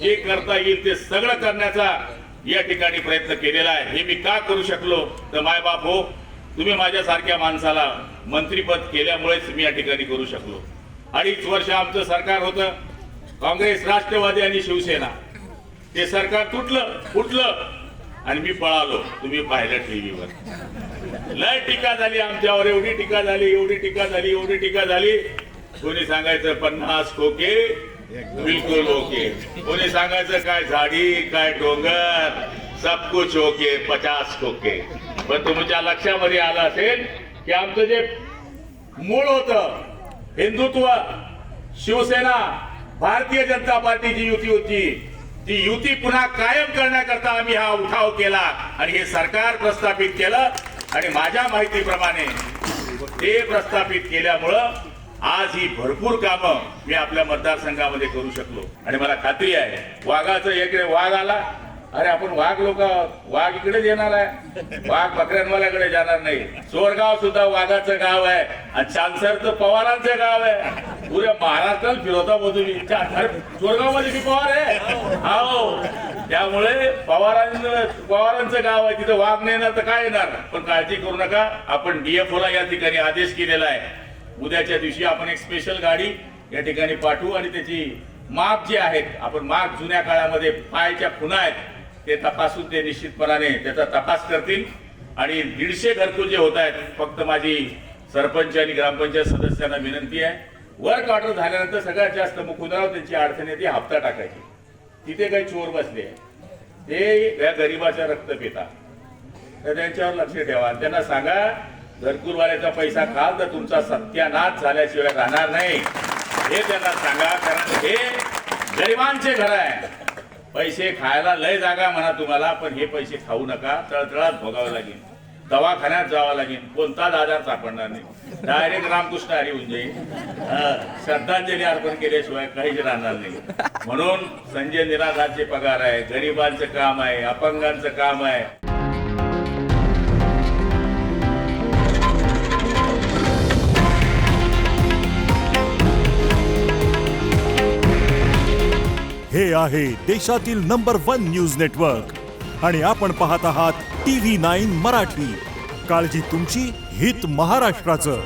जे करता येईल ते सगळं करण्याचा या ठिकाणी प्रयत्न केलेला आहे। हे मी का करू शकलो तर मायबाप हो, तुम्ही माझ्यासारख्या माणसाला मंत्रीपद केल्यामुळेच मी या ठिकाणी करू शकलो। 2.5 वर्ष आमचं सरकार होतं, काँग्रेस, राष्ट्रवादी आणि शिवसेना। ते सरकार फुटलं आणि मी पळालो। तुम्ही पाहिलं टीव्हीवर लय टीका झाली आमच्यावर, एवढी टीका झाली। कोणी सांगायचं 50 खोके बिलकुल ओके, कोणी सांगायचं काय झाडी काय डोंगर सब कुछ ओके 50 खोके। पण तुमच्या लक्षामध्ये आलं असेल की आमचं जे मूळ होतं हिंदुत्व, शिवसेना, भारतीय जनता पार्टीची युती होती, ती युती पुन्हा कायम करण्याकरता आम्ही हा उठाव केला आणि हे सरकार प्रस्थापित केलं। आणि माझ्या माहितीप्रमाणे ते प्रस्थापित केल्यामुळं आज ही भरपूर कामं मी आपल्या मतदारसंघामध्ये करू शकलो। आणि मला खात्री आहे वाघाचं इकडे वाघ आला, अरे आपण वाघ इकडेच येणार आहे, वाघ बकऱ्यांवाल्याकडे जाणार नाही। चोरगाव सुद्धा वाघाचं गाव आहे आणि चांसर तर पवारांचं गाव आहे। पुऱ्या महाराष्ट्रात फिरवता मधून चोरगाव मध्ये पवार आहे, हो। त्यामुळे पवारांचं गाव आहे, तिथं वाघ नाही येणार तर काय येणार। पण काळजी करू नका, आपण DFO ला या ठिकाणी आदेश केलेला आहे। उद्याच्या दिवशी आपण एक स्पेशल गाडी या ठिकाणी पाठवू आणि त्याची माप जे आहेत, आपण माप जुन्या काळामध्ये पायाच्या खुणा आहेत ते तपासून ते निश्चितपणाने त्याचा तपास करतील। आणि 150 घरकुल जे होत आहेत, फक्त माझी सरपंच आणि ग्रामपंचायत सदस्यांना विनंती आहे, वर्क ऑर्डर झाल्यानंतर सगळ्यात जास्त मुकुंदराव त्यांची अडचण आहे ती हप्ता टाकायची। तिथे काही चोर बसले ते या गरीबाच्या रक्त पिता, तर त्यांच्यावर लक्ष ठेवा। त्यांना सांगा घरकुलवाल्याचा पैसा खाल तर तुमचा सत्यानाश झाल्याशिवाय राहणार नाही, हे त्यांना सांगा। कारण हे गरिबांचे घर आहे, पैसे खायला लय जागा म्हणा तुम्हाला, पण हे पैसे खाऊ नका, तळतळात भोगावं लागेल, दवाखान्यात जावं लागेल, कोणताच आजार सापडणार नाही, डायरेक्ट रामकृष्ण हरी होऊन जाईल। श्रद्धांजली अर्पण केल्याशिवाय काहीच राहणार नाही। म्हणून संजय निराधारचे पगार आहे, गरिबांचं काम आहे, अपंगांचं काम आहे। हे आहे देशातील नंबर 1 न्यूज नेटवर्क आणि आपण पाहत आहात TV9 मराठी। काळजी तुमची, हित महाराष्ट्राचं।